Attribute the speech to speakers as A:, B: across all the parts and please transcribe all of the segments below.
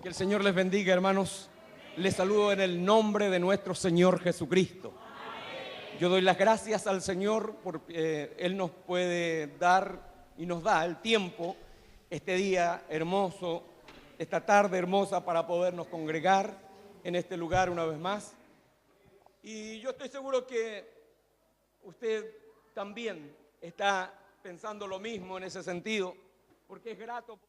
A: Que el Señor les bendiga, hermanos. Les saludo en el nombre de nuestro Señor Jesucristo. Yo doy las gracias al Señor porque Él nos puede dar y nos da el tiempo, este día hermoso, esta tarde hermosa, para podernos congregar en este lugar una vez más. Y yo estoy seguro que usted también está pensando lo mismo en ese sentido, porque es grato.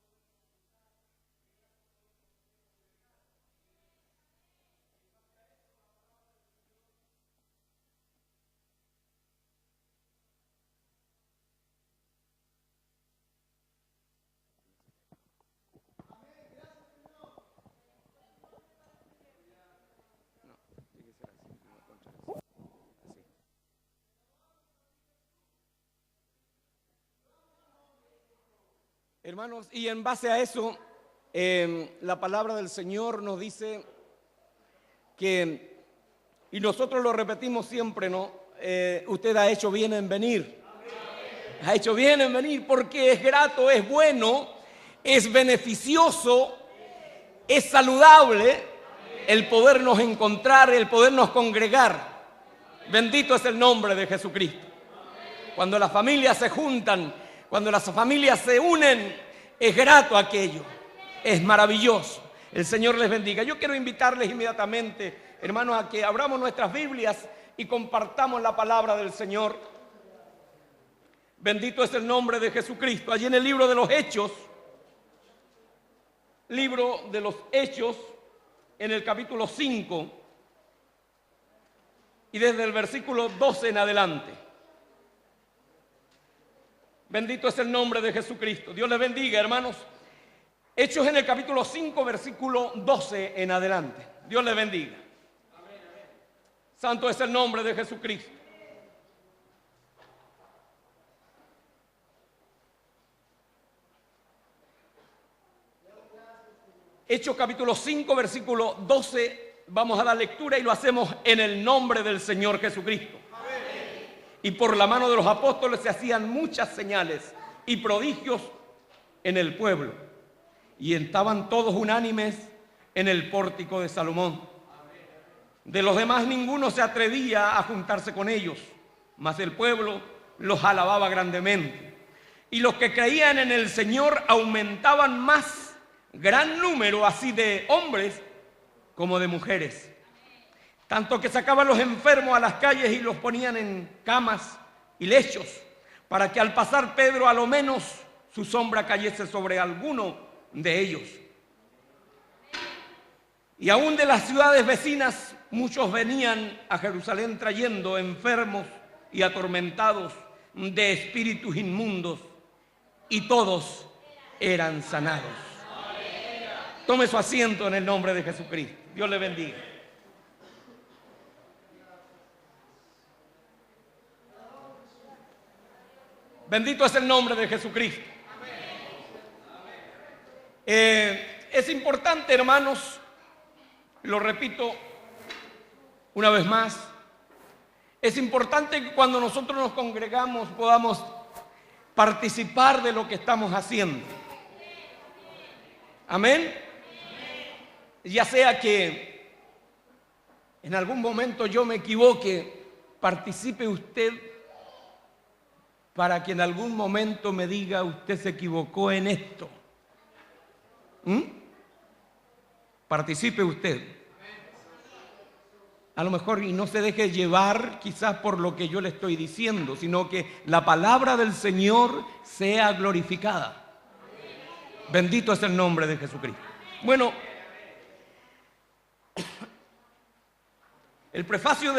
A: Hermanos, y en base a eso, la palabra del Señor nos dice que, y nosotros lo repetimos siempre, ¿no? Usted ha hecho bien en venir. Ha hecho bien en venir porque es grato, es bueno, es beneficioso, es saludable el podernos encontrar, el podernos congregar. Bendito es el nombre de Jesucristo. Cuando las familias se juntan, cuando las familias se unen, es grato aquello, es maravilloso. El Señor les bendiga. Yo quiero invitarles inmediatamente, hermanos, a que abramos nuestras Biblias y compartamos la palabra del Señor. Bendito es el nombre de Jesucristo. Allí en el libro de los Hechos, en el capítulo 5, y desde el versículo 12 en adelante. Bendito es el nombre de Jesucristo. Dios les bendiga, hermanos. Hechos en el capítulo 5, versículo 12 en adelante. Dios les bendiga. Santo es el nombre de Jesucristo. Hechos capítulo 5, versículo 12. Vamos a dar lectura y lo hacemos en el nombre del Señor Jesucristo. Y por la mano de los apóstoles se hacían muchas señales y prodigios en el pueblo. Y estaban todos unánimes en el pórtico de Salomón. De los demás ninguno se atrevía a juntarse con ellos, mas el pueblo los alababa grandemente. Y los que creían en el Señor aumentaban más, gran número así de hombres como de mujeres. Tanto que sacaban los enfermos a las calles y los ponían en camas y lechos, para que al pasar Pedro a lo menos su sombra cayese sobre alguno de ellos. Y aún de las ciudades vecinas muchos venían a Jerusalén trayendo enfermos y atormentados de espíritus inmundos, y todos eran sanados. Tome su asiento en el nombre de Jesucristo. Dios le bendiga. Bendito es el nombre de Jesucristo. Es importante, hermanos, lo repito una vez más, es importante que cuando nosotros nos congregamos podamos participar de lo que estamos haciendo. Amén. Ya sea que en algún momento yo me equivoque, participe usted para que en algún momento me diga: usted se equivocó en esto. Participe usted. A lo mejor, y no se deje llevar quizás por lo que yo le estoy diciendo, sino que la palabra del Señor sea glorificada. Bendito es el nombre de Jesucristo. Bueno, el prefacio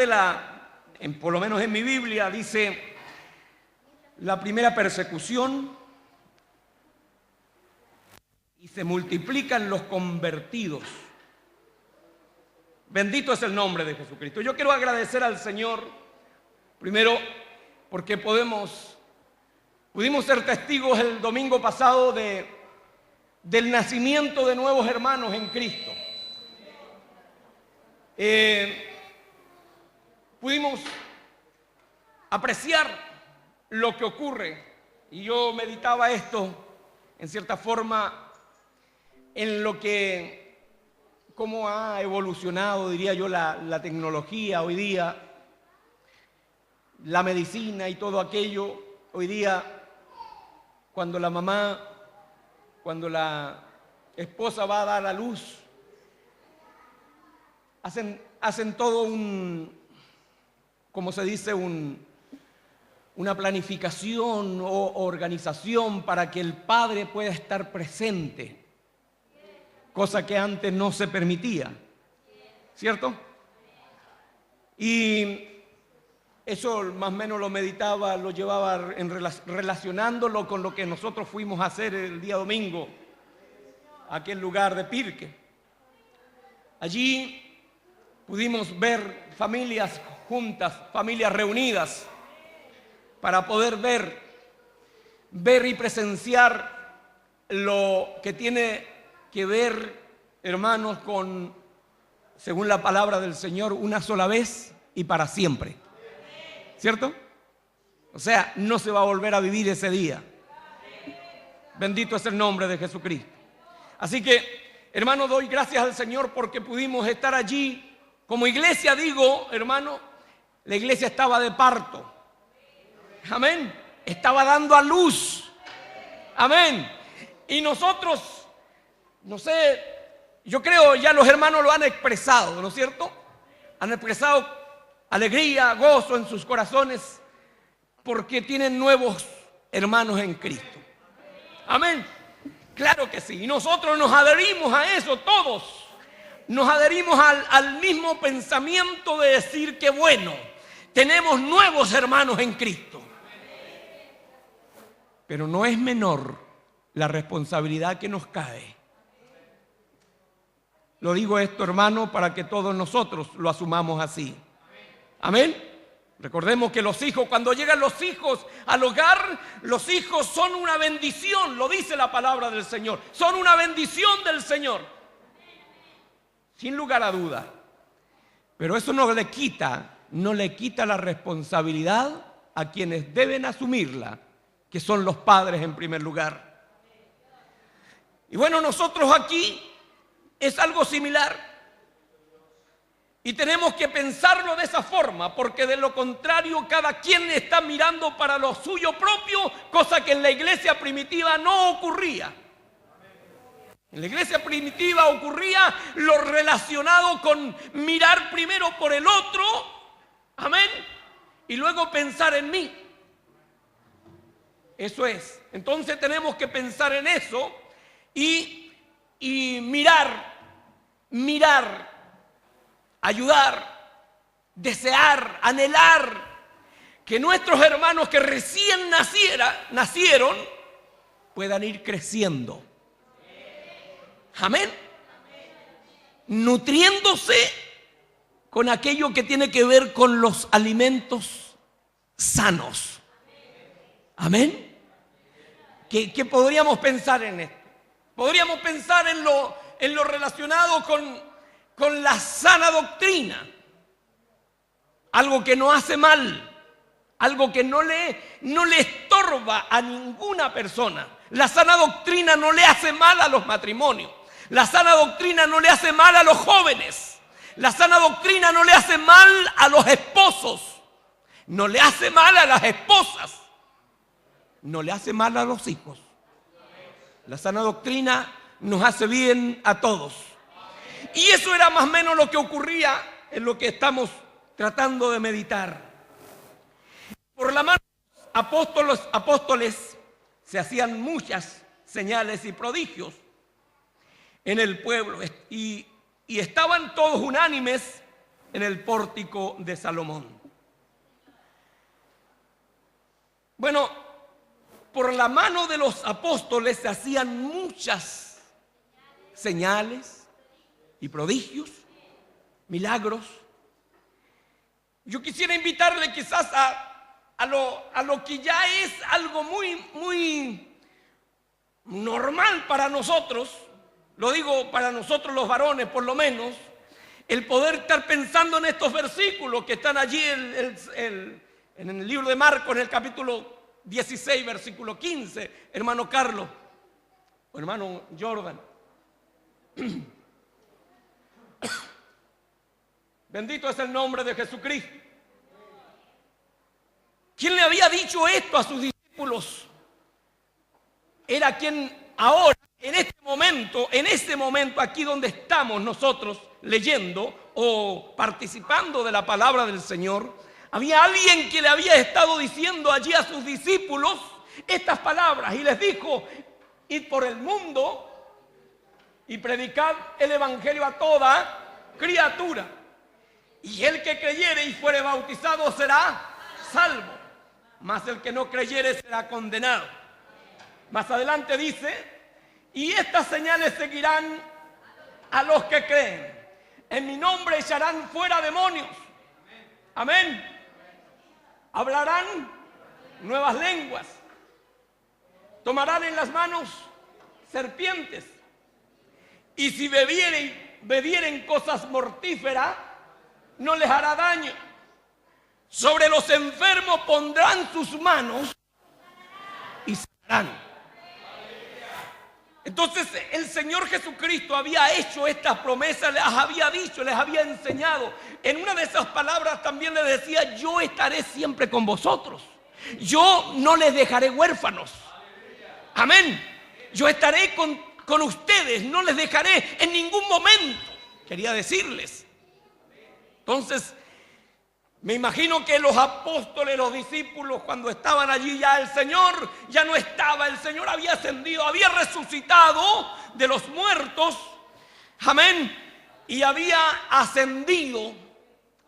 A: por lo menos en mi Biblia, dice: la primera persecución, y se multiplican los convertidos. Bendito es el nombre de Jesucristo. Yo quiero agradecer al Señor, primero, porque pudimos ser testigos el domingo pasado del nacimiento de nuevos hermanos en Cristo. Pudimos apreciar lo que ocurre, y yo meditaba esto en cierta forma en lo que cómo ha evolucionado, diría yo, la tecnología hoy día, la medicina y todo aquello. Hoy día, cuando la esposa va a dar a luz, hacen todo como se dice, una planificación o organización para que el padre pueda estar presente, cosa que antes no se permitía, ¿cierto? Y eso más o menos lo meditaba, lo llevaba relacionándolo con lo que nosotros fuimos a hacer el día domingo, a aquel lugar de Pirque. Allí pudimos ver familias juntas, familias reunidas, para poder ver y presenciar lo que tiene que ver, hermanos, con, según la palabra del Señor, una sola vez y para siempre. ¿Cierto? O sea, no se va a volver a vivir ese día. Bendito es el nombre de Jesucristo. Así que, hermano, doy gracias al Señor porque pudimos estar allí. Como iglesia, digo, hermano, la iglesia estaba de parto. Amén. Estaba dando a luz. Amén. Y nosotros, no sé, yo creo ya los hermanos lo han expresado, ¿no es cierto? Han expresado alegría, gozo en sus corazones porque tienen nuevos hermanos en Cristo. Amén. Claro que sí. Y nosotros nos adherimos a eso todos. Nos adherimos al mismo pensamiento de decir que bueno, tenemos nuevos hermanos en Cristo. Pero no es menor la responsabilidad que nos cae. Lo digo esto, hermano, para que todos nosotros lo asumamos así. Amén. Recordemos que los hijos, cuando llegan los hijos al hogar, los hijos son una bendición, lo dice la palabra del Señor. Son una bendición del Señor, sin lugar a duda. Pero eso no le quita la responsabilidad a quienes deben asumirla, que son los padres en primer lugar. Y bueno, nosotros aquí es algo similar. Y tenemos que pensarlo de esa forma, porque de lo contrario cada quien está mirando para lo suyo propio, cosa que en la iglesia primitiva no ocurría. En la iglesia primitiva ocurría lo relacionado con mirar primero por el otro, amén, y luego pensar en mí. Eso es. Entonces tenemos que pensar en eso y mirar, ayudar, desear, anhelar que nuestros hermanos que recién nacieron puedan ir creciendo. Amén. Nutriéndose con aquello que tiene que ver con los alimentos sanos. Amén. ¿Qué podríamos pensar en esto? Podríamos pensar en lo relacionado con la sana doctrina. Algo que no hace mal, algo que no le estorba a ninguna persona. La sana doctrina no le hace mal a los matrimonios. La sana doctrina no le hace mal a los jóvenes. La sana doctrina no le hace mal a los esposos. No le hace mal a las esposas. No le hace mal a los hijos. La sana doctrina nos hace bien a todos. Y eso era más o menos lo que ocurría en lo que estamos tratando de meditar. Por la mano de los apóstoles se hacían muchas señales y prodigios en el pueblo y estaban todos unánimes en el pórtico de Salomón. Bueno, por la mano de los apóstoles se hacían muchas señales y prodigios, milagros. Yo quisiera invitarle quizás a lo que ya es algo muy normal para nosotros, lo digo para nosotros los varones por lo menos, el poder estar pensando en estos versículos que están allí en el libro de Marcos, en el capítulo 16, versículo 15, hermano Carlos, o hermano Jordan. Bendito es el nombre de Jesucristo. ¿Quién le había dicho esto a sus discípulos? Era quien ahora, en este momento aquí donde estamos nosotros leyendo o participando de la palabra del Señor, había alguien que le había estado diciendo allí a sus discípulos estas palabras y les dijo: id por el mundo y predicad el evangelio a toda criatura, y el que creyere y fuere bautizado será salvo, mas el que no creyere será condenado. Más adelante dice: y estas señales seguirán a los que creen, en mi nombre echarán fuera demonios, amén, hablarán nuevas lenguas, tomarán en las manos serpientes, y si bebieren cosas mortíferas no les hará daño. Sobre los enfermos pondrán sus manos y sanarán. Entonces el Señor Jesucristo había hecho estas promesas, les había dicho, les había enseñado. En una de esas palabras también les decía: yo estaré siempre con vosotros, yo no les dejaré huérfanos, amén, yo estaré con ustedes, no les dejaré en ningún momento, quería decirles. Entonces me imagino que los apóstoles, los discípulos, cuando estaban allí, ya el Señor ya no estaba, el Señor había ascendido, había resucitado de los muertos, amén, y había ascendido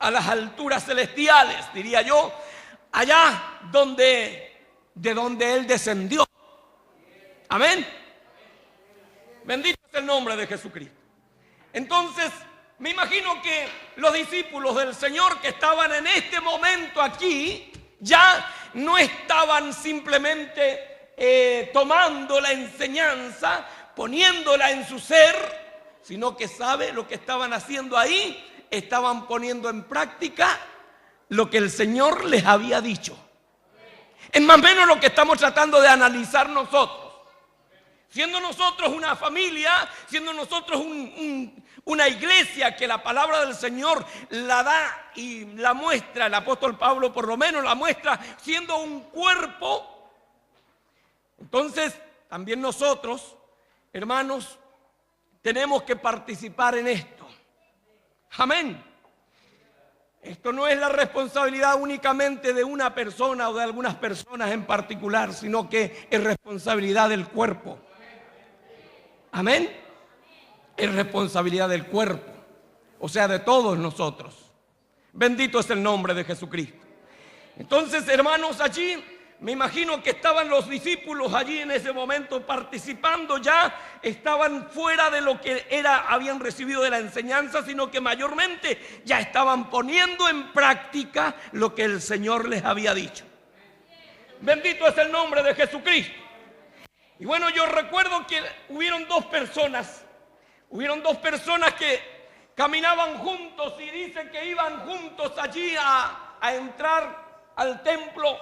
A: a las alturas celestiales, diría yo, allá de donde Él descendió, amén. Bendito es el nombre de Jesucristo. Entonces me imagino que los discípulos del Señor que estaban en este momento aquí ya no estaban simplemente tomando la enseñanza, poniéndola en su ser, sino que sabe lo que estaban haciendo ahí, estaban poniendo en práctica lo que el Señor les había dicho. Es más o menos lo que estamos tratando de analizar nosotros. Siendo nosotros una familia, siendo nosotros una iglesia que la palabra del Señor la da y la muestra, el apóstol Pablo por lo menos la muestra siendo un cuerpo, entonces también nosotros, hermanos, tenemos que participar en esto. Amén. Esto no es la responsabilidad únicamente de una persona o de algunas personas en particular, sino que es responsabilidad del cuerpo. Amén. Es responsabilidad del cuerpo, o sea, de todos nosotros. Bendito es el nombre de Jesucristo. Entonces, hermanos, allí me imagino que estaban los discípulos allí en ese momento participando, ya estaban fuera de lo que habían recibido de la enseñanza, sino que mayormente ya estaban poniendo en práctica lo que el Señor les había dicho. Bendito es el nombre de Jesucristo. Y bueno, yo recuerdo que hubieron dos personas que caminaban juntos y dicen que iban juntos allí a entrar al templo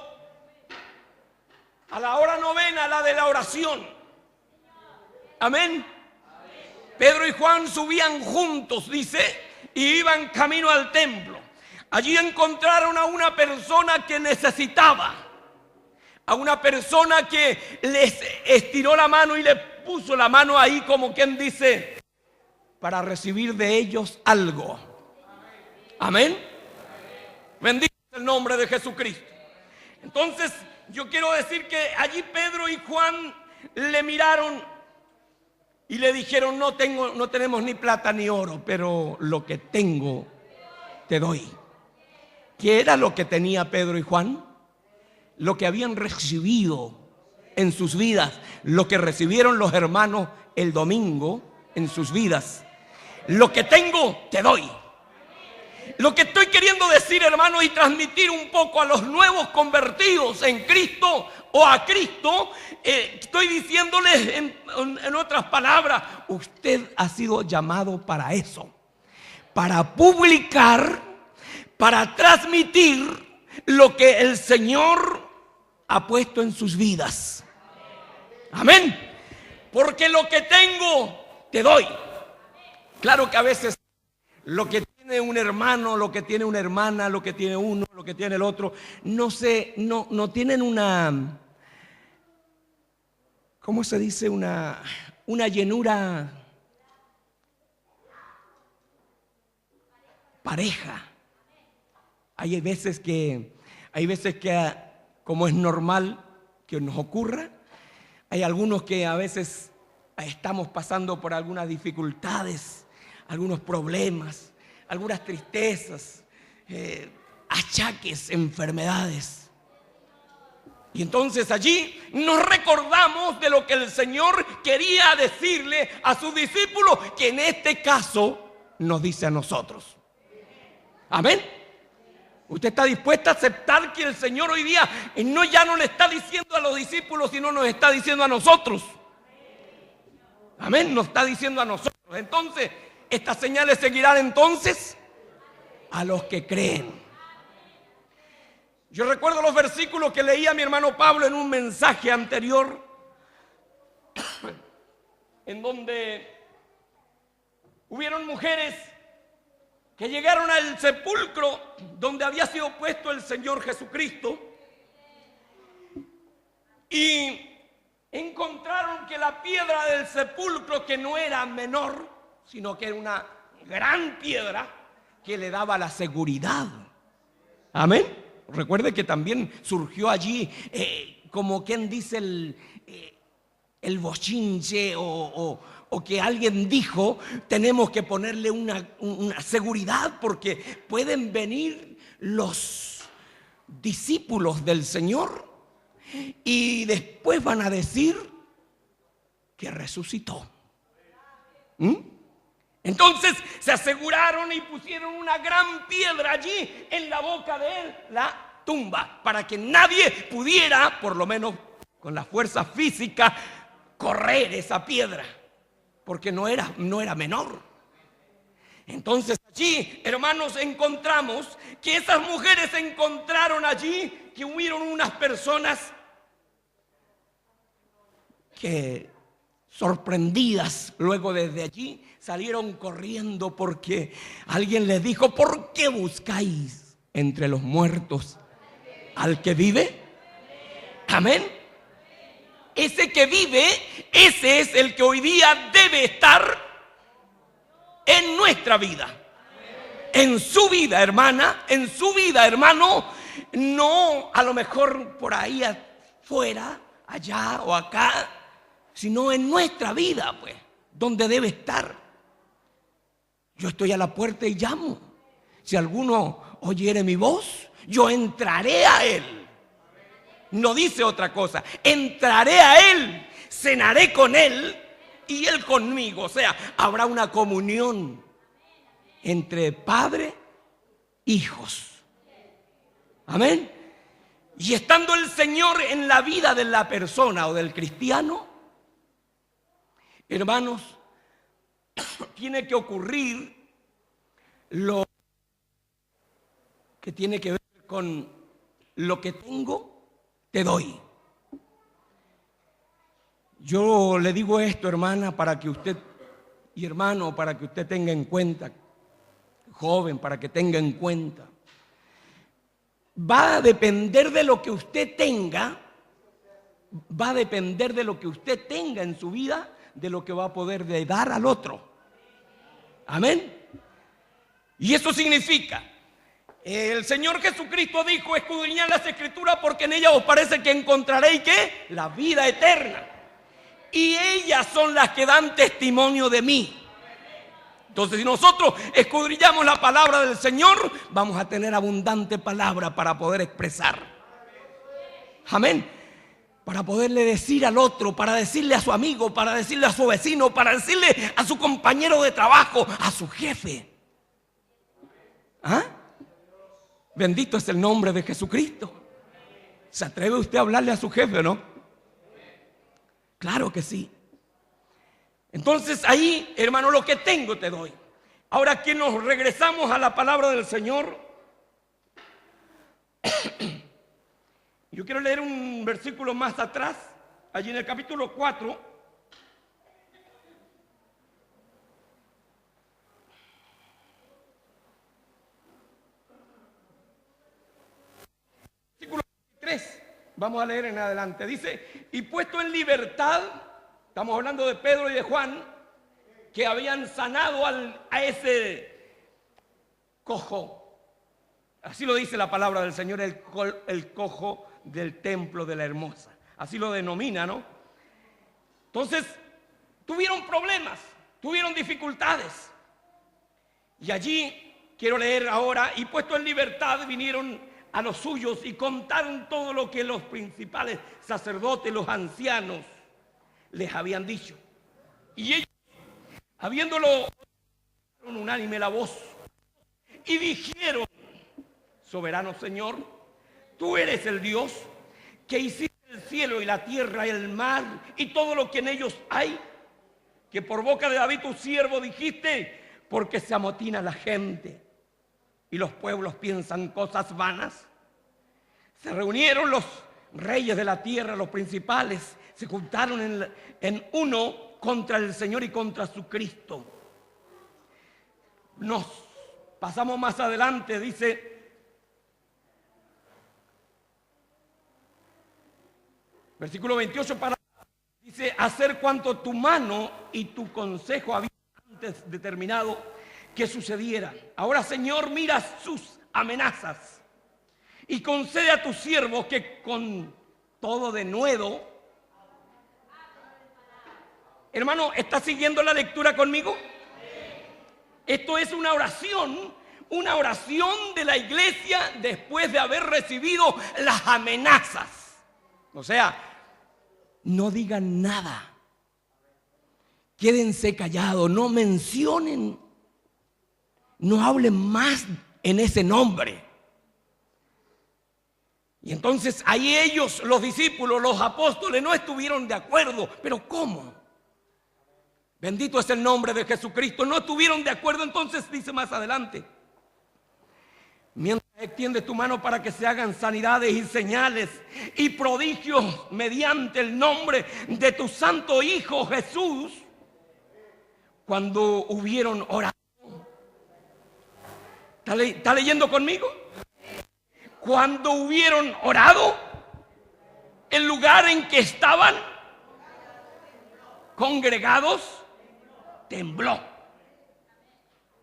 A: a la hora novena, la de la oración. Amén. Pedro y Juan subían juntos, dice, y iban camino al templo. Allí encontraron a una persona que necesitaba, a una persona que les estiró la mano y le puso la mano ahí como quien dice, para recibir de ellos algo. Amén. Bendito es el nombre de Jesucristo. Entonces yo quiero decir que allí Pedro y Juan le miraron y le dijeron: no tenemos ni plata ni oro, pero lo que tengo te doy. ¿Qué era lo que tenía Pedro y Juan? Lo que habían recibido en sus vidas, lo que recibieron los hermanos el domingo en sus vidas. Lo que tengo, te doy. Lo que estoy queriendo decir, hermanos, y transmitir un poco a los nuevos convertidos en Cristo o a Cristo, estoy diciéndoles en otras palabras, usted ha sido llamado para eso, para publicar, para transmitir lo que el Señor ha puesto en sus vidas. Amén. Porque lo que tengo, te doy. Claro que a veces Lo que tiene un hermano, lo que tiene una hermana, lo que tiene uno, lo que tiene el otro, no tienen una, ¿cómo se dice? Una llenura pareja. Hay veces que, como es normal que nos ocurra, hay algunos que a veces estamos pasando por algunas dificultades, algunos problemas, algunas tristezas, achaques, enfermedades. Y entonces allí nos recordamos de lo que el Señor quería decirle a sus discípulos, que en este caso nos dice a nosotros. Amén. ¿Usted está dispuesta a aceptar que el Señor hoy día ya no le está diciendo a los discípulos, sino nos está diciendo a nosotros? Amén, nos está diciendo a nosotros. Entonces, estas señales seguirán entonces a los que creen. Yo recuerdo los versículos que leía mi hermano Pablo en un mensaje anterior, en donde hubieron mujeres que llegaron al sepulcro donde había sido puesto el Señor Jesucristo y encontraron que la piedra del sepulcro, que no era menor, sino que era una gran piedra que le daba la seguridad. Amén. Recuerde que también surgió allí, como quien dice, el bochinche o que alguien dijo, tenemos que ponerle una seguridad porque pueden venir los discípulos del Señor y después van a decir que resucitó. Entonces se aseguraron y pusieron una gran piedra allí en la boca de él, la tumba, para que nadie pudiera, por lo menos con la fuerza física, correr esa piedra, porque no era menor. Entonces allí, hermanos, encontramos que esas mujeres encontraron allí que hubieron unas personas que, sorprendidas, luego desde allí salieron corriendo porque alguien les dijo: ¿por qué buscáis entre los muertos al que vive? Amén. Ese que vive, ese es el que hoy día debe estar en nuestra vida, en su vida, hermana, en su vida, hermano. No a lo mejor por ahí afuera, allá o acá, sino en nuestra vida, pues, donde debe estar. Yo estoy a la puerta y llamo. Si alguno oyere mi voz, yo entraré a él. No dice otra cosa. Entraré a él, cenaré con él y él conmigo. O sea, habrá una comunión entre padre e hijos. Amén. Y estando el Señor en la vida de la persona o del cristiano, hermanos, tiene que ocurrir lo que tiene que ver con lo que tengo, te doy. Yo le digo esto, hermana, para que usted, y hermano, para que usted tenga en cuenta, joven, para que tenga en cuenta. Va a depender de lo que usted tenga, va a depender de lo que usted tenga en su vida, de lo que va a poder dar al otro. Amén. Y eso significa, el Señor Jesucristo dijo: escudriñad las Escrituras porque en ellas os parece que encontraréis ¿qué? La vida eterna. Y ellas son las que dan testimonio de mí. Entonces, si nosotros escudriñamos la palabra del Señor, vamos a tener abundante palabra para poder expresar. Amén. Para poderle decir al otro, para decirle a su amigo, para decirle a su vecino, para decirle a su compañero de trabajo, a su jefe. ¿Ah? Bendito es el nombre de Jesucristo. ¿Se atreve usted a hablarle a su jefe o no? Claro que sí. Entonces ahí, hermano, lo que tengo te doy. Ahora que nos regresamos a la palabra del Señor, yo quiero leer un versículo más atrás, allí en el capítulo 4. 3. Vamos a leer en adelante. Dice, y puesto en libertad, estamos hablando de Pedro y de Juan, que habían sanado a ese cojo. Así lo dice la palabra del Señor, el cojo del templo de la hermosa. Así lo denomina, ¿no? Entonces, tuvieron problemas, tuvieron dificultades. Y allí, quiero leer ahora, y puesto en libertad vinieron a los suyos y contaron todo lo que los principales sacerdotes, los ancianos, les habían dicho. Y ellos, habiéndolo unánime la voz, y dijeron, soberano Señor, tú eres el Dios que hiciste el cielo y la tierra y el mar y todo lo que en ellos hay, que por boca de David tu siervo dijiste, porque se amotina la gente y los pueblos piensan cosas vanas. Se reunieron los reyes de la tierra, los principales, se juntaron en uno contra el Señor y contra su Cristo. Nos pasamos más adelante, dice, versículo 28, dice, hacer cuanto tu mano y tu consejo habían antes determinado que sucediera. Ahora, Señor, mira sus amenazas y concede a tu siervo que con todo denuedo. Hermano, ¿está siguiendo la lectura conmigo? Esto es una oración de la iglesia después de haber recibido las amenazas. O sea, no digan nada. Quédense callados, no mencionen, no hablen más en ese nombre. Y entonces ahí ellos, los discípulos, los apóstoles, no estuvieron de acuerdo. ¿Pero cómo? Bendito es el nombre de Jesucristo. No estuvieron de acuerdo, entonces dice más adelante, mientras extiende tu mano para que se hagan sanidades y señales y prodigios mediante el nombre de tu santo Hijo Jesús. Cuando hubieron orado, ¿está leyendo conmigo? Cuando hubieron orado, el lugar en que estaban congregados tembló.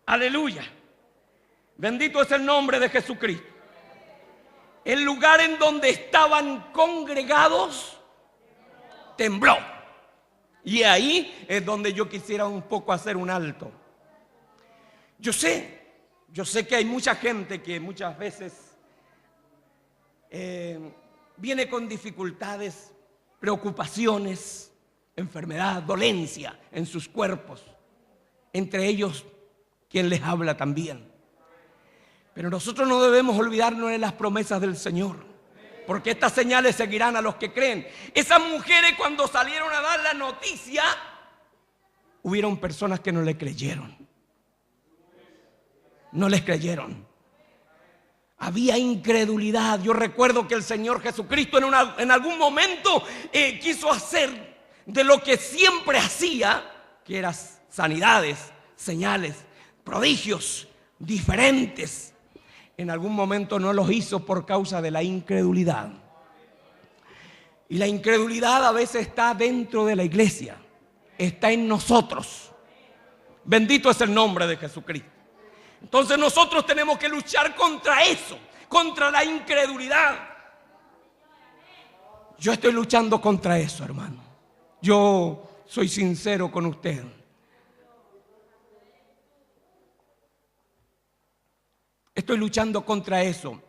A: Aleluya. Bendito es el nombre de Jesucristo. El lugar en donde estaban congregados tembló. Y ahí es donde yo quisiera un poco hacer un alto. Yo sé que hay mucha gente que muchas veces viene con dificultades, preocupaciones, enfermedad, dolencia en sus cuerpos. Entre ellos, quien les habla también. Pero nosotros no debemos olvidarnos de las promesas del Señor, porque estas señales seguirán a los que creen. Esas mujeres, cuando salieron a dar la noticia, hubieron personas que no le creyeron. No les creyeron. Había incredulidad. Yo recuerdo que el Señor Jesucristo en algún momento quiso hacer de lo que siempre hacía, que eran sanidades, señales, prodigios diferentes. En algún momento no los hizo por causa de la incredulidad. Y la incredulidad a veces está dentro de la iglesia, está en nosotros. Bendito es el nombre de Jesucristo. Entonces nosotros tenemos que luchar contra eso, contra la incredulidad. Yo estoy luchando contra eso, hermano. Yo soy sincero con usted. Estoy luchando contra eso.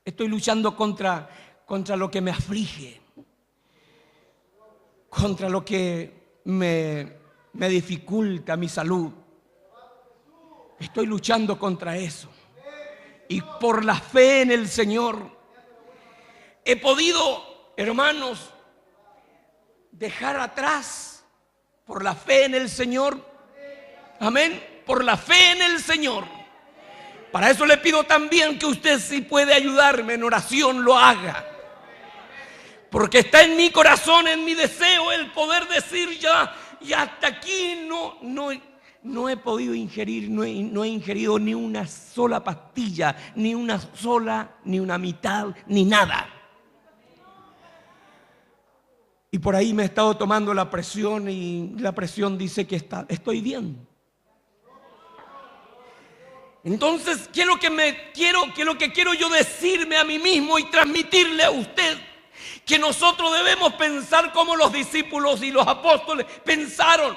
A: Estoy luchando contra lo que me aflige, contra lo que me dificulta mi salud. Estoy luchando contra eso. Y por la fe en el Señor he podido, hermanos, dejar atrás, por la fe en el Señor. Amén. Por la fe en el Señor. Para eso le pido también que usted, si puede ayudarme en oración, lo haga. Porque está en mi corazón, en mi deseo, el poder decir ya, y hasta aquí no he podido ingerir, no he ingerido ni una sola pastilla, ni una mitad, ni nada. Y por ahí me he estado tomando la presión y la presión dice que estoy bien. Entonces, ¿qué es lo que quiero yo decirme a mí mismo y transmitirle a usted? Que nosotros debemos pensar como los discípulos y los apóstoles pensaron.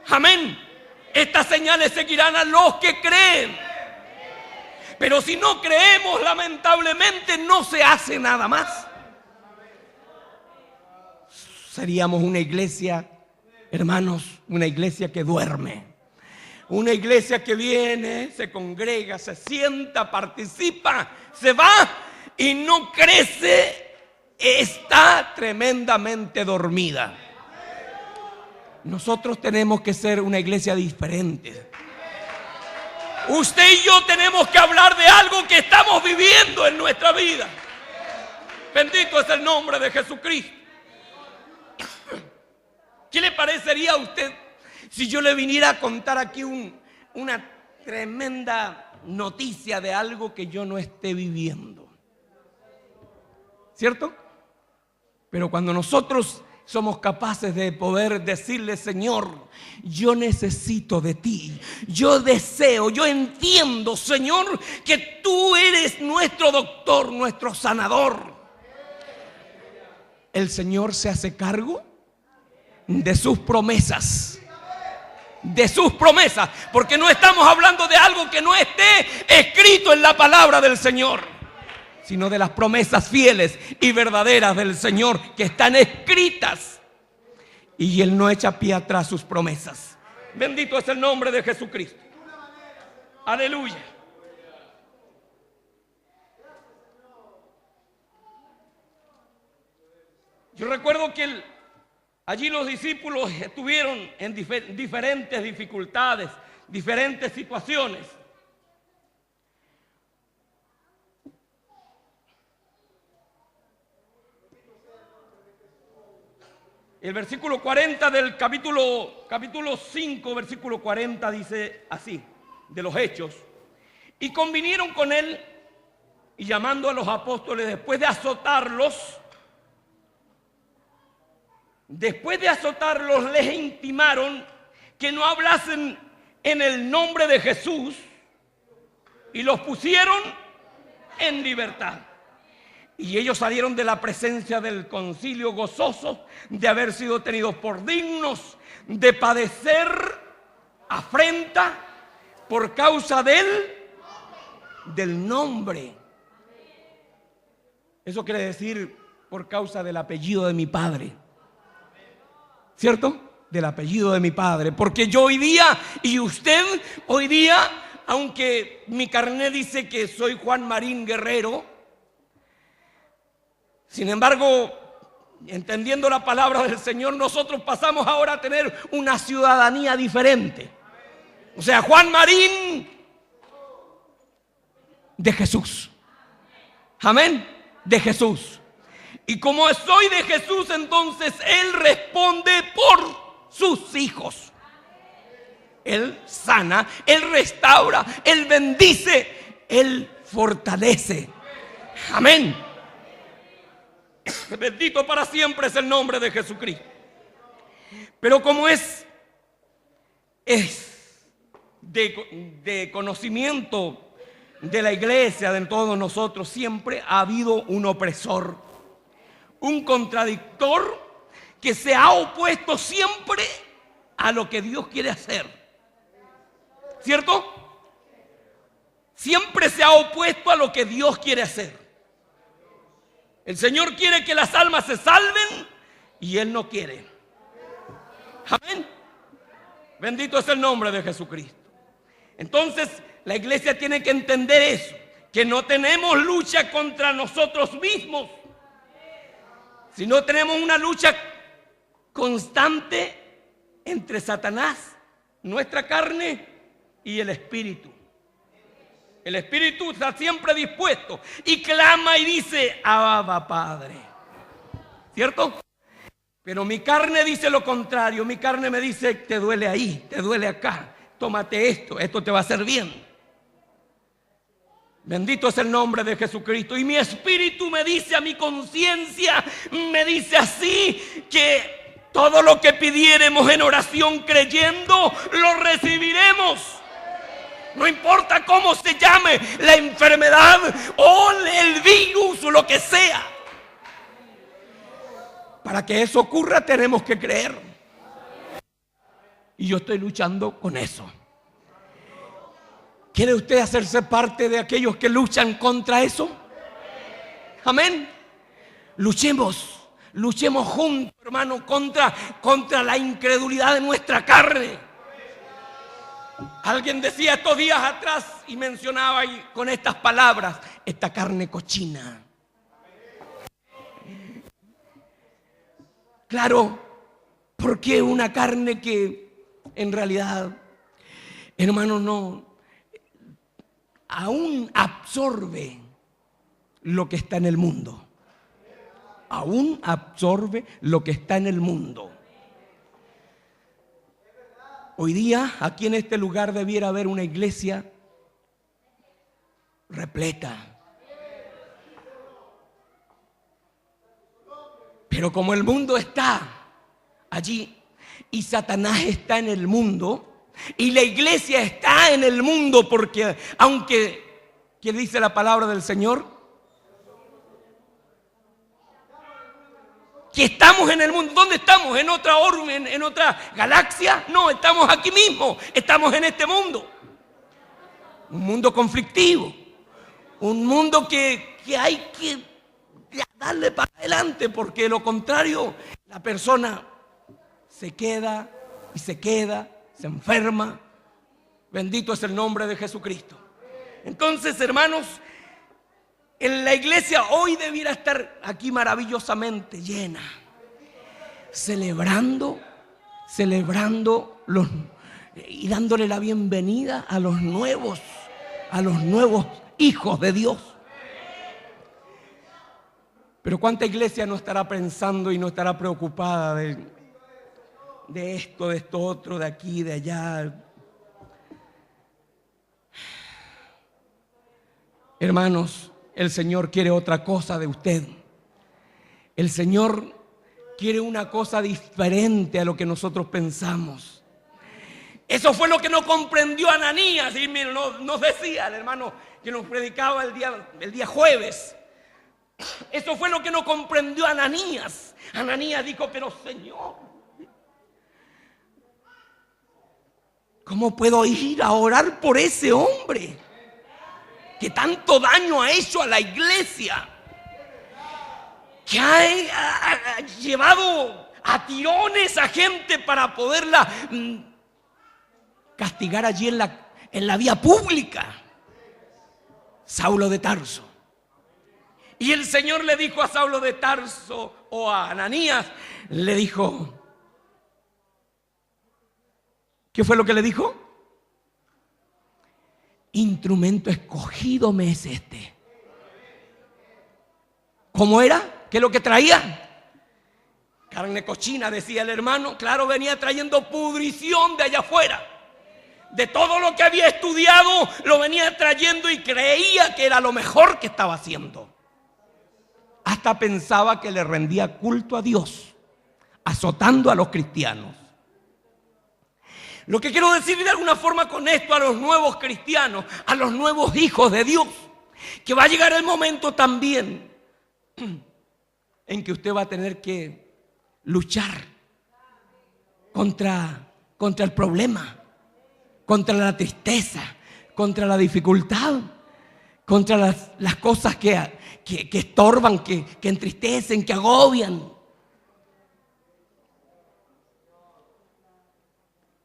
A: Amén. Estas señales seguirán a los que creen. Pero si no creemos, lamentablemente no se hace nada más. Seríamos una iglesia, hermanos, una iglesia que duerme. Una iglesia que viene, se congrega, se sienta, participa, se va y no crece, está tremendamente dormida. Nosotros tenemos que ser una iglesia diferente. Usted y yo tenemos que hablar de algo que estamos viviendo en nuestra vida. Bendito es el nombre de Jesucristo. ¿Qué le parecería a usted si yo le viniera a contar aquí una tremenda noticia de algo que yo no esté viviendo? ¿Cierto? Pero cuando nosotros somos capaces de poder decirle: Señor, yo necesito de ti, yo deseo, yo entiendo, Señor, que tú eres nuestro doctor, nuestro sanador. El Señor se hace cargo de sus promesas. De sus promesas, porque no estamos hablando de algo que no esté escrito en la palabra del Señor, sino de las promesas fieles y verdaderas del Señor que están escritas, y Él no echa pie atrás sus promesas. Bendito es el nombre de Jesucristo. Aleluya. Yo recuerdo que allí los discípulos estuvieron en diferentes dificultades, diferentes situaciones. El versículo 40 del capítulo 5, versículo 40 dice así, de los Hechos: y convinieron con él, y llamando a los apóstoles, después de azotarlos, les intimaron que no hablasen en el nombre de Jesús, y los pusieron en libertad. Y ellos salieron de la presencia del concilio gozosos de haber sido tenidos por dignos de padecer afrenta por causa del nombre. Eso quiere decir por causa del apellido de mi Padre. ¿Cierto? Del apellido de mi Padre. Porque yo hoy día, y usted hoy día, aunque mi carnet dice que soy Juan Marín Guerrero, sin embargo, entendiendo la palabra del Señor, nosotros pasamos ahora a tener una ciudadanía diferente. O sea, Juan Marín de Jesús. Amén. De Jesús. Y como soy de Jesús, entonces Él responde por sus hijos. Él sana, Él restaura, Él bendice, Él fortalece. Amén. Bendito para siempre es el nombre de Jesucristo. Pero como es de conocimiento de la iglesia, de todos nosotros, siempre ha habido un opresor, un contradictor que se ha opuesto siempre a lo que Dios quiere hacer. ¿Cierto? Siempre se ha opuesto a lo que Dios quiere hacer. El Señor quiere que las almas se salven y Él no quiere. Amén. Bendito es el nombre de Jesucristo. Entonces, la iglesia tiene que entender eso, que no tenemos lucha contra nosotros mismos, sino tenemos una lucha constante entre Satanás, nuestra carne, y el espíritu. El espíritu está siempre dispuesto y clama y dice: Abba, Padre. ¿Cierto? Pero mi carne dice lo contrario. Mi carne me dice: te duele ahí, te duele acá, tómate esto te va a hacer bien. Bendito es el nombre de Jesucristo. Y mi espíritu me dice, a mi conciencia me dice así, que todo lo que pidiéremos en oración creyendo, lo recibiremos. No importa cómo se llame la enfermedad o el virus o lo que sea. Para que eso ocurra tenemos que creer. Y yo estoy luchando con eso. ¿Quiere usted hacerse parte de aquellos que luchan contra eso? Amén. Luchemos juntos, hermano, contra la incredulidad de nuestra carne. Alguien decía estos días atrás y mencionaba con estas palabras: esta carne cochina. Claro, porque una carne que en realidad, hermano, no aún absorbe lo que está en el mundo. Aún absorbe lo que está en el mundo. Hoy día, aquí en este lugar debiera haber una iglesia repleta. Pero como el mundo está allí y Satanás está en el mundo, y la iglesia está en el mundo, porque aunque, ¿qué dice la palabra del Señor? Que estamos en el mundo. ¿Dónde estamos? ¿En otra orbe, en otra galaxia? No, estamos aquí mismo. Estamos en este mundo. Un mundo conflictivo. Un mundo que hay que darle para adelante, porque de lo contrario la persona se queda y se queda, se enferma. Bendito es el nombre de Jesucristo. Entonces, hermanos, en la iglesia hoy debiera estar aquí maravillosamente llena, celebrando y dándole la bienvenida a los nuevos hijos de Dios. Pero ¿cuánta iglesia no estará pensando y no estará preocupada de esto, de esto otro, de aquí, de allá? Hermanos, el Señor quiere otra cosa de usted. El Señor quiere una cosa diferente a lo que nosotros pensamos. Eso fue lo que no comprendió Ananías. Y miren, nos decía el hermano que nos predicaba el día jueves. Eso fue lo que no comprendió Ananías. Ananías dijo: pero Señor, ¿cómo puedo ir a orar por ese hombre que tanto daño ha hecho a la iglesia? Que ha llevado a tirones a gente para poderla castigar allí en la vía pública. Saulo de Tarso. Y el Señor le dijo a Saulo de Tarso, o a Ananías, le dijo, ¿qué fue lo que le dijo? Instrumento escogido me es este. ¿Cómo era? ¿Qué es lo que traía? Carne cochina, decía el hermano. Claro, venía trayendo pudrición de allá afuera. De todo lo que había estudiado, lo venía trayendo y creía que era lo mejor que estaba haciendo. Hasta pensaba que le rendía culto a Dios, azotando a los cristianos. Lo que quiero decir de alguna forma con esto a los nuevos cristianos, a los nuevos hijos de Dios, que va a llegar el momento también en que usted va a tener que luchar contra el problema, contra la tristeza, contra la dificultad, contra las cosas que estorban, que entristecen, que agobian.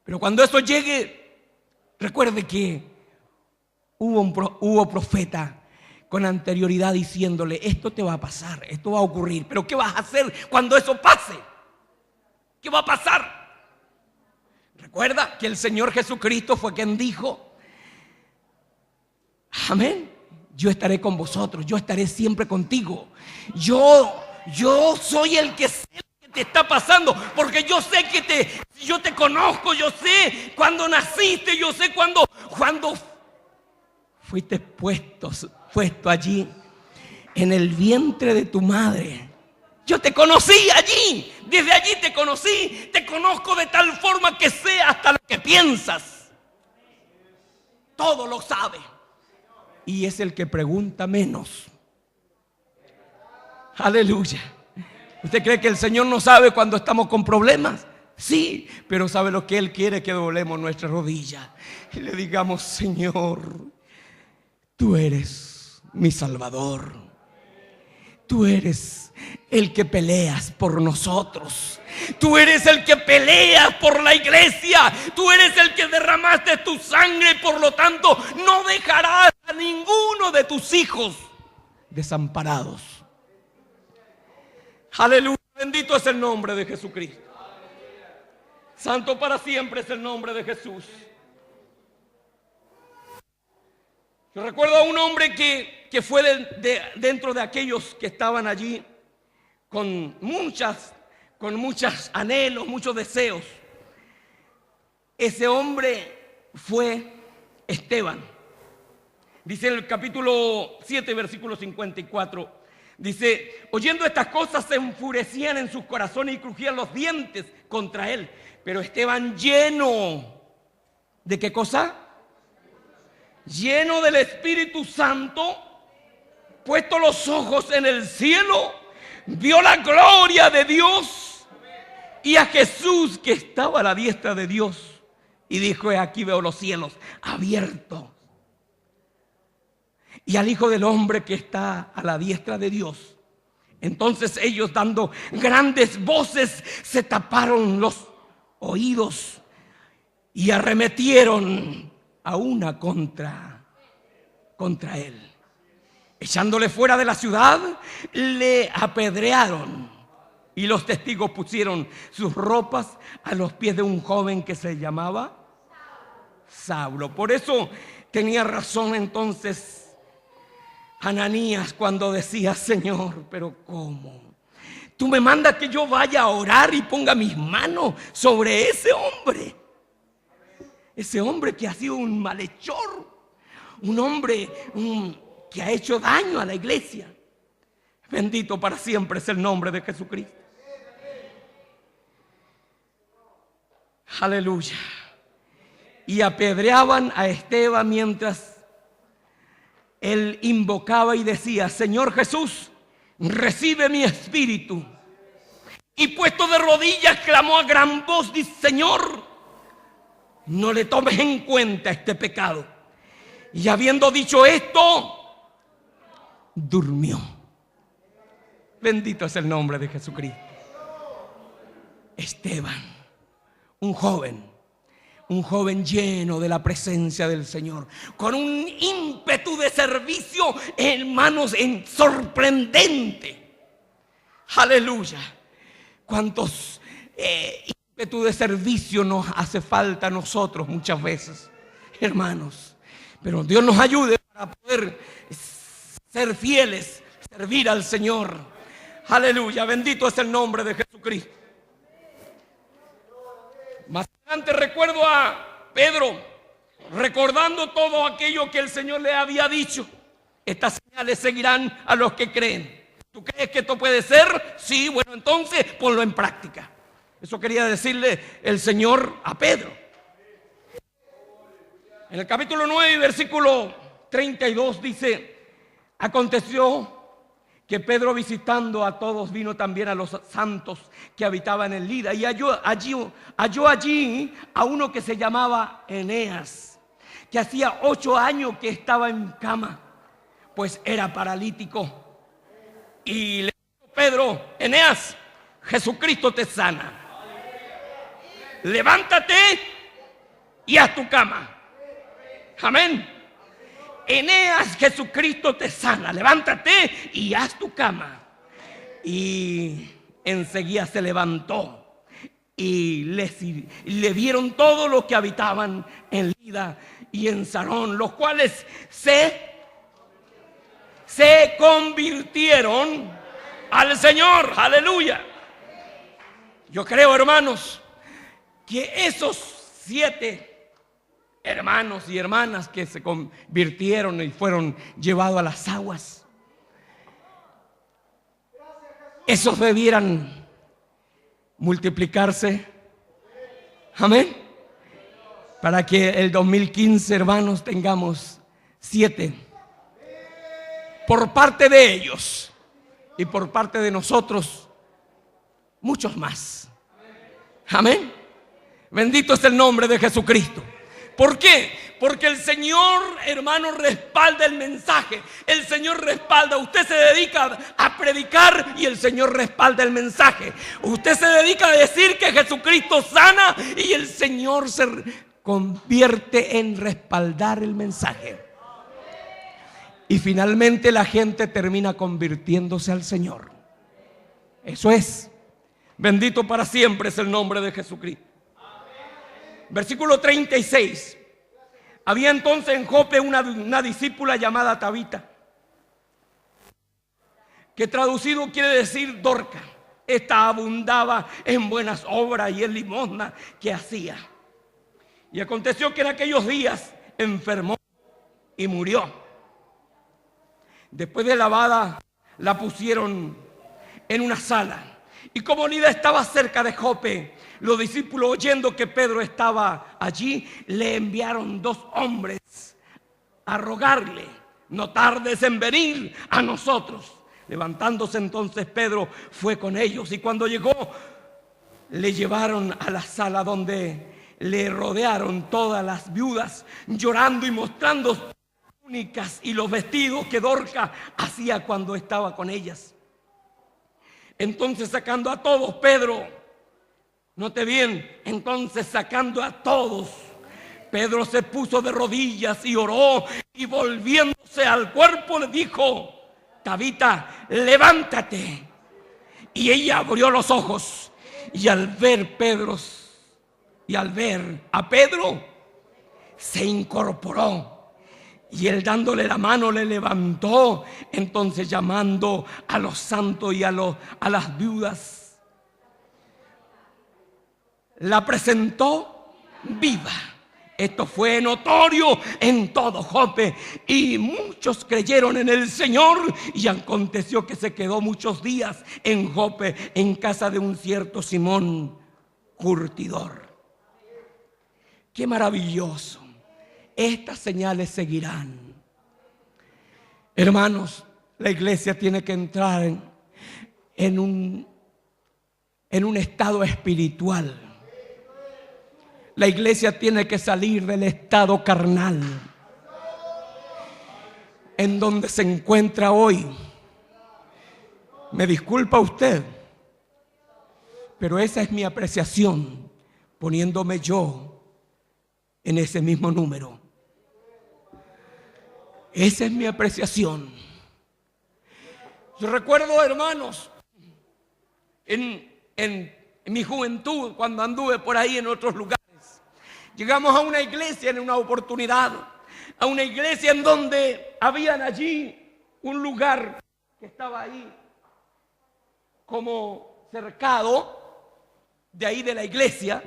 A: Pero cuando eso llegue, recuerde que hubo profeta con anterioridad diciéndole: esto te va a pasar, esto va a ocurrir. Pero ¿qué vas a hacer cuando eso pase? ¿Qué va a pasar? Recuerda que el Señor Jesucristo fue quien dijo: amén, yo estaré con vosotros, yo estaré siempre contigo. Yo soy el que sé lo que te está pasando, porque yo sé yo te conozco, yo sé cuando naciste, yo sé cuando fuiste puesto allí en el vientre de tu madre. Yo te conocí allí, desde allí te conocí, te conozco de tal forma que sé hasta lo que piensas. Todo lo sabe. Y es el que pregunta menos. Aleluya. ¿Usted cree que el Señor no sabe cuando estamos con problemas? Sí, pero sabe lo que Él quiere, que doblemos nuestras rodillas y le digamos: Señor, tú eres mi Salvador. Tú eres el que peleas por nosotros. Tú eres el que peleas por la iglesia. Tú eres el que derramaste tu sangre. Por lo tanto, no dejarás a ninguno de tus hijos desamparados. Aleluya. Bendito es el nombre de Jesucristo. Santo para siempre es el nombre de Jesús. Yo recuerdo a un hombre que fue dentro de aquellos que estaban allí con muchos anhelos, muchos deseos. Ese hombre fue Esteban. Dice en el capítulo 7, versículo 54. Dice: oyendo estas cosas se enfurecían en sus corazones y crujían los dientes contra él. Pero Esteban, lleno ¿de qué cosa? Lleno del Espíritu Santo, puesto los ojos en el cielo, vio la gloria de Dios y a Jesús que estaba a la diestra de Dios. Y dijo: aquí veo los cielos abiertos y al Hijo del Hombre que está a la diestra de Dios. Entonces ellos, dando grandes voces, se taparon los oídos y arremetieron a una contra él. Echándole fuera de la ciudad, le apedrearon. Y los testigos pusieron sus ropas a los pies de un joven que se llamaba Saulo. Por eso tenía razón entonces Ananías cuando decía: Señor, pero ¿cómo? Tú me mandas que yo vaya a orar y ponga mis manos sobre ese hombre. Ese hombre que ha sido un malhechor, un hombre que ha hecho daño a la iglesia. Bendito para siempre es el nombre de Jesucristo. Aleluya. Y apedreaban a Esteban mientras él invocaba y decía: Señor Jesús, recibe mi espíritu. Y puesto de rodillas clamó a gran voz: dice: Señor, no le tomes en cuenta este pecado. Y habiendo dicho esto, durmió. Bendito es el nombre de Jesucristo. Esteban, un joven lleno de la presencia del Señor, con un ímpetu de servicio, hermanos, sorprendente. Aleluya. Cuántos ímpetu de servicio nos hace falta a nosotros muchas veces, hermanos. Pero Dios nos ayude para poder ser fieles, servir al Señor. Aleluya. Bendito es el nombre de Jesucristo. Más adelante recuerdo a Pedro recordando todo aquello que el Señor le había dicho. Estas señales seguirán a los que creen. ¿Tú crees que esto puede ser? Sí, bueno, entonces ponlo en práctica. Eso quería decirle el Señor a Pedro. En el capítulo 9, versículo 32 dice: aconteció que Pedro, visitando a todos, vino también a los santos que habitaban en Lida, y halló allí a uno que se llamaba Eneas, que hacía 8 años que estaba en cama, pues era paralítico. Y le dijo Pedro: Eneas, Jesucristo te sana. Levántate y haz tu cama. Amén. Eneas, Jesucristo te sana. Levántate y haz tu cama. Y enseguida se levantó y le vieron todos los que habitaban en Lida y en Sarón, los cuales se convirtieron al Señor. Aleluya. Yo creo, hermanos, que esos 7 hermanos y hermanas que se convirtieron y fueron llevados a las aguas. Esos debieran multiplicarse. Amén. Para que el 2015, hermanos, tengamos 7. Por parte de ellos y por parte de nosotros, muchos más. Amén. Bendito es el nombre de Jesucristo. ¿Por qué? Porque el Señor, hermano, respalda el mensaje. El Señor respalda. Usted se dedica a predicar y el Señor respalda el mensaje. Usted se dedica a decir que Jesucristo sana y el Señor se convierte en respaldar el mensaje. Y finalmente la gente termina convirtiéndose al Señor. Eso es. Bendito para siempre es el nombre de Jesucristo. Versículo 36. Había entonces en Jope una discípula llamada Tabita, que traducido quiere decir Dorca. Esta abundaba en buenas obras y en limosna que hacía. Y aconteció que en aquellos días enfermó y murió. Después de lavada, la pusieron en una sala. Y como Lida estaba cerca de Jope, los discípulos, oyendo que Pedro estaba allí, le enviaron 2 hombres a rogarle: no tardes en venir a nosotros. Levantándose entonces Pedro fue con ellos, y cuando llegó le llevaron a la sala, donde le rodearon todas las viudas, llorando y mostrando sus túnicas y los vestidos que Dorca hacía cuando estaba con ellas. Entonces, sacando a todos, Pedro, note bien, entonces sacando a todos, Pedro se puso de rodillas y oró, y volviéndose al cuerpo le dijo: Tabita, levántate. Y ella abrió los ojos, y al ver a Pedro, se incorporó. Y él, dándole la mano, le levantó. Entonces, llamando a los santos y a las viudas, la presentó viva. Esto fue notorio en todo Jope, y muchos creyeron en el Señor. Y aconteció que se quedó muchos días en Jope, en casa de un cierto Simón curtidor. Qué maravilloso. Estas señales seguirán. Hermanos, la iglesia tiene que entrar en un estado espiritual. La iglesia tiene que salir del estado carnal en donde se encuentra hoy. Me disculpa usted, pero esa es mi apreciación, poniéndome yo en ese mismo número. Esa es mi apreciación. Yo recuerdo, hermanos, en mi juventud, cuando anduve por ahí en otros lugares, llegamos a una iglesia en una oportunidad, a una iglesia en donde habían allí un lugar que estaba ahí como cercado de ahí de la iglesia,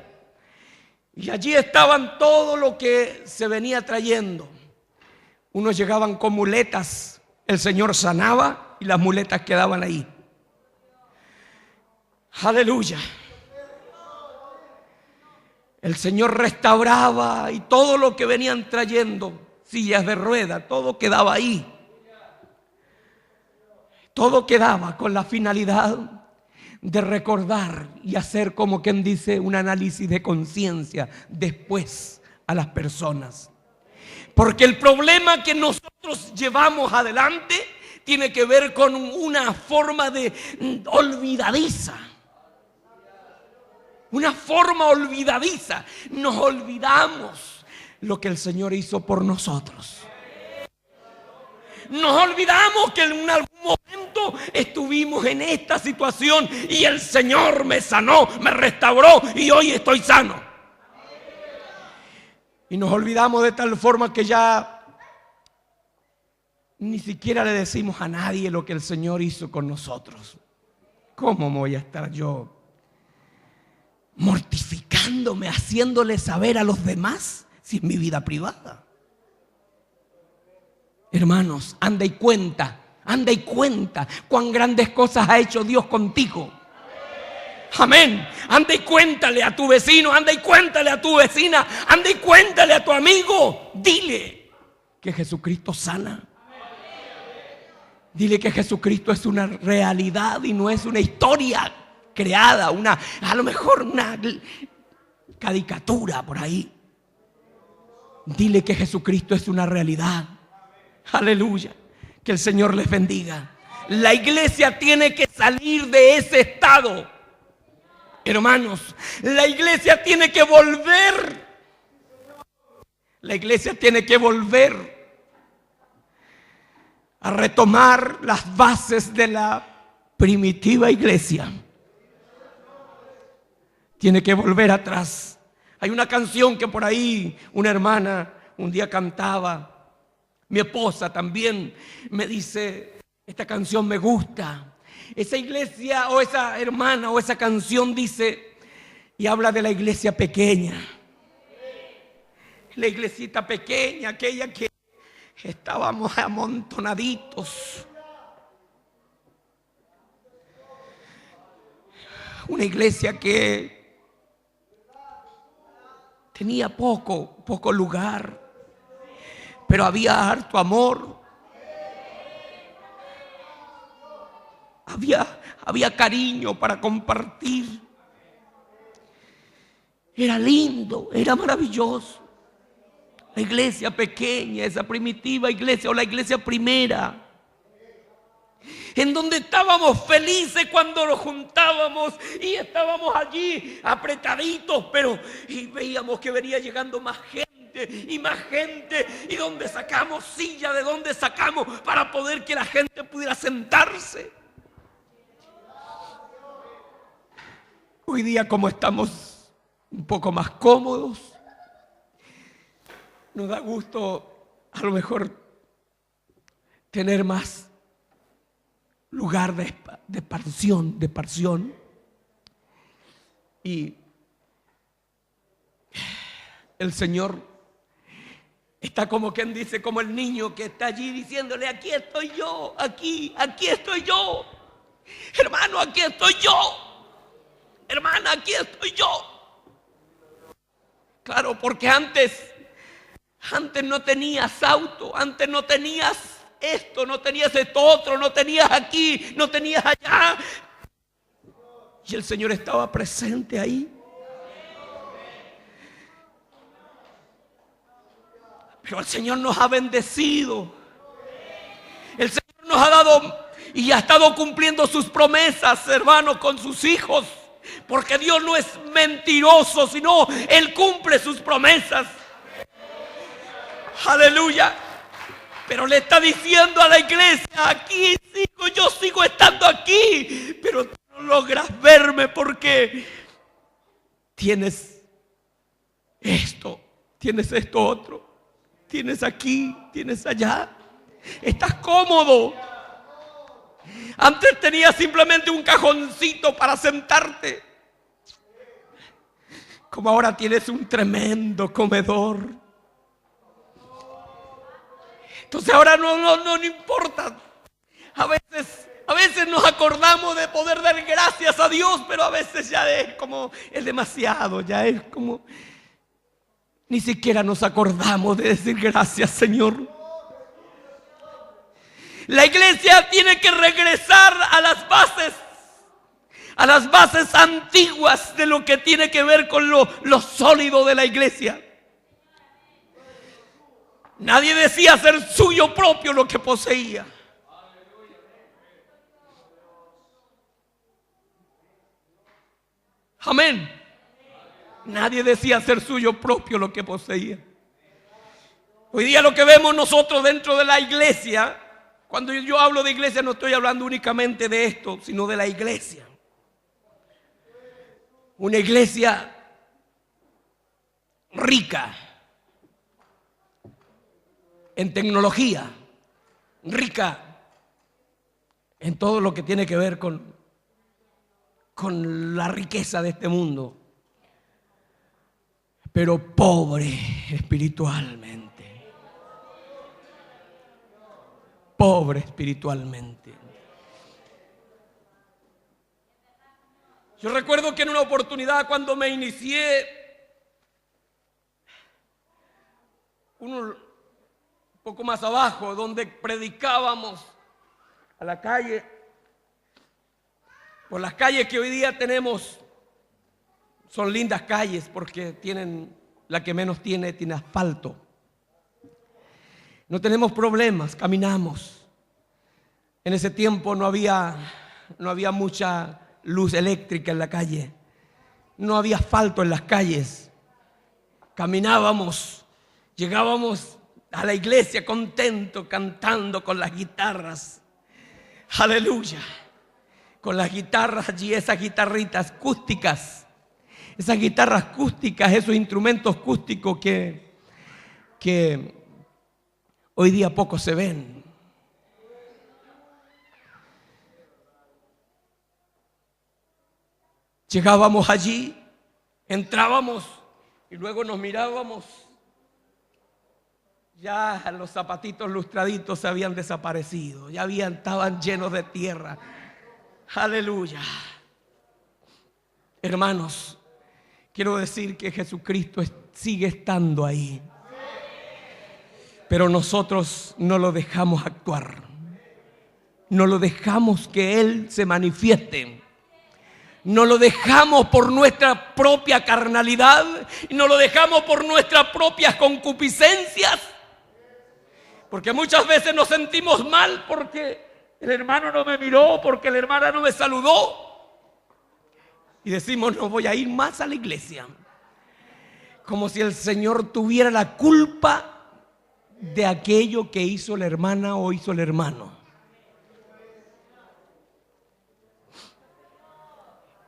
A: y allí estaban todo lo que se venía trayendo. Unos llegaban con muletas, el Señor sanaba y las muletas quedaban ahí. Aleluya. El Señor restauraba, y todo lo que venían trayendo, sillas de rueda, todo quedaba ahí. Todo quedaba con la finalidad de recordar y hacer, como quien dice, un análisis de conciencia después a las personas. Porque el problema que nosotros llevamos adelante tiene que ver con una forma de olvidadiza. Una forma olvidadiza. Nos olvidamos lo que el Señor hizo por nosotros. Nos olvidamos que en algún momento estuvimos en esta situación y el Señor me sanó, me restauró y hoy estoy sano. Y nos olvidamos de tal forma que ya ni siquiera le decimos a nadie lo que el Señor hizo con nosotros. ¿Cómo voy a estar yo mortificándome, haciéndole saber a los demás si es mi vida privada. Hermanos, anda y cuenta cuán grandes cosas ha hecho Dios contigo. Amén. Anda y cuéntale a tu vecino, anda y cuéntale a tu vecina, anda y cuéntale a tu amigo. Dile que Jesucristo sana. Dile que Jesucristo es una realidad y no es una historia creada, a lo mejor una caricatura por ahí. Dile que Jesucristo es una realidad. Aleluya. Que el Señor les bendiga. La iglesia tiene que salir de ese estado. Hermanos, la iglesia tiene que volver. La iglesia tiene que volver a retomar las bases de la primitiva iglesia. Tiene que volver atrás. Hay una canción que por ahí una hermana un día cantaba. Mi esposa también me dice, esta canción me gusta. Esa iglesia o esa hermana o esa canción dice y habla de la iglesia pequeña. La iglesita pequeña, aquella que estábamos amontonaditos. Una iglesia que tenía poco lugar, pero había harto amor. Había cariño para compartir. Era lindo, era maravilloso. La iglesia pequeña, esa primitiva iglesia o la iglesia primera, en donde estábamos felices cuando nos juntábamos y estábamos allí apretaditos, y veíamos que venía llegando más gente y donde sacamos silla, de donde sacamos para poder que la gente pudiera sentarse. Hoy día, como estamos un poco más cómodos, nos da gusto a lo mejor tener más lugar de esparción. Y el Señor está como quien dice, como el niño que está allí diciéndole, aquí estoy yo, aquí estoy yo. Hermano, aquí estoy yo. Hermana, aquí estoy yo. Claro, porque antes no tenías auto, antes no tenías esto, no tenías esto otro, no tenías aquí, no tenías allá. Y el Señor estaba presente ahí. Pero el Señor nos ha bendecido. El Señor nos ha dado y ha estado cumpliendo sus promesas, hermanos, con sus hijos. Porque Dios no es mentiroso, sino Él cumple sus promesas. Aleluya. Pero le está diciendo a la iglesia, aquí sigo, yo sigo estando aquí, pero tú no logras verme porque tienes esto otro, tienes aquí, tienes allá, estás cómodo. Antes tenías simplemente un cajoncito para sentarte, como ahora tienes un tremendo comedor. Entonces ahora no importa. A veces nos acordamos de poder dar gracias a Dios, pero a veces ya es demasiado, ya es como ni siquiera nos acordamos de decir gracias, Señor. La iglesia tiene que regresar a las bases antiguas de lo que tiene que ver con lo sólido de la iglesia. Nadie decía ser suyo propio lo que poseía. Amén. Nadie decía ser suyo propio lo que poseía. Hoy día lo que vemos nosotros dentro de la iglesia, cuando yo hablo de iglesia no estoy hablando únicamente de esto, sino de la iglesia. Una iglesia rica en tecnología, rica en todo lo que tiene que ver con la riqueza de este mundo. pero pobre espiritualmente. Pobre espiritualmente. Yo recuerdo que en una oportunidad cuando me inicié, un poco más abajo, donde predicábamos a la calle, por las calles que hoy día tenemos, son lindas calles porque tienen, la que menos tiene asfalto. No tenemos problemas, caminamos. En ese tiempo no había mucha luz eléctrica en la calle, no había asfalto en las calles. Caminábamos, llegábamos a la iglesia contentos, cantando con las guitarras. Aleluya. Con las guitarras allí, esas guitarritas acústicas, esas guitarras acústicas, esos instrumentos acústicos que hoy día poco se ven. Llegábamos allí, entrábamos y luego nos mirábamos. Ya los zapatitos lustraditos se habían desaparecido, estaban llenos de tierra. Aleluya. Hermanos, quiero decir que Jesucristo sigue estando ahí, pero nosotros no lo dejamos actuar, no lo dejamos que Él se manifieste. No lo dejamos por nuestra propia carnalidad, no lo dejamos por nuestras propias concupiscencias, porque muchas veces nos sentimos mal porque el hermano no me miró, porque la hermana no me saludó, y decimos no voy a ir más a la iglesia, como si el Señor tuviera la culpa de aquello que hizo la hermana o hizo el hermano.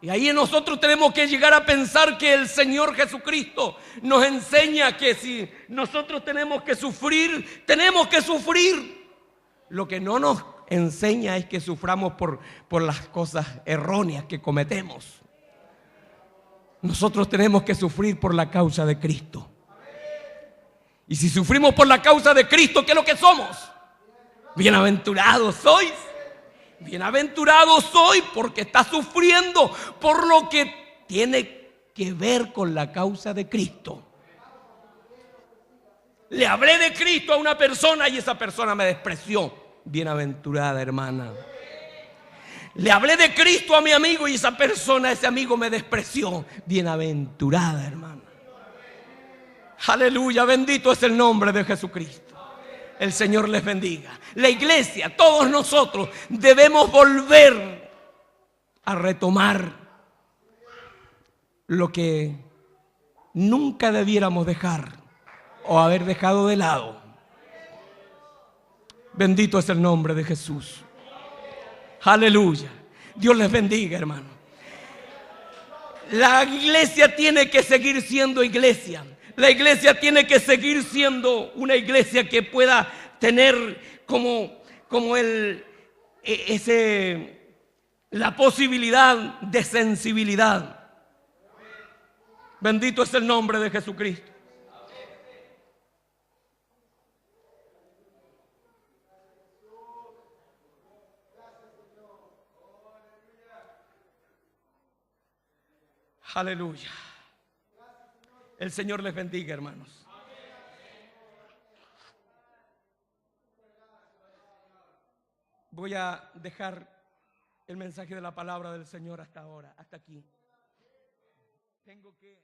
A: Y ahí nosotros tenemos que llegar a pensar que el Señor Jesucristo nos enseña que si nosotros tenemos que sufrir, tenemos que sufrir. Lo que no nos enseña es que suframos por las cosas erróneas que cometemos. Nosotros tenemos que sufrir por la causa de Cristo. Y si sufrimos por la causa de Cristo, ¿qué es lo que somos? Bienaventurados sois. Bienaventurado soy porque está sufriendo por lo que tiene que ver con la causa de Cristo. Le hablé de Cristo a una persona y esa persona me despreció. Bienaventurada hermana. Le hablé de Cristo a mi amigo y ese amigo me despreció. Bienaventurada hermana. Aleluya, bendito es el nombre de Jesucristo. El Señor les bendiga. La iglesia, todos nosotros debemos volver a retomar lo que nunca debiéramos dejar o haber dejado de lado. Bendito es el nombre de Jesús. Aleluya. Dios les bendiga, hermano. La iglesia tiene que seguir siendo iglesia. La iglesia tiene que seguir siendo una iglesia que pueda tener la posibilidad de sensibilidad. Bendito es el nombre de Jesucristo. Aleluya. El Señor les bendiga, hermanos. Voy a dejar el mensaje de la palabra del Señor hasta ahora, hasta aquí. Tengo que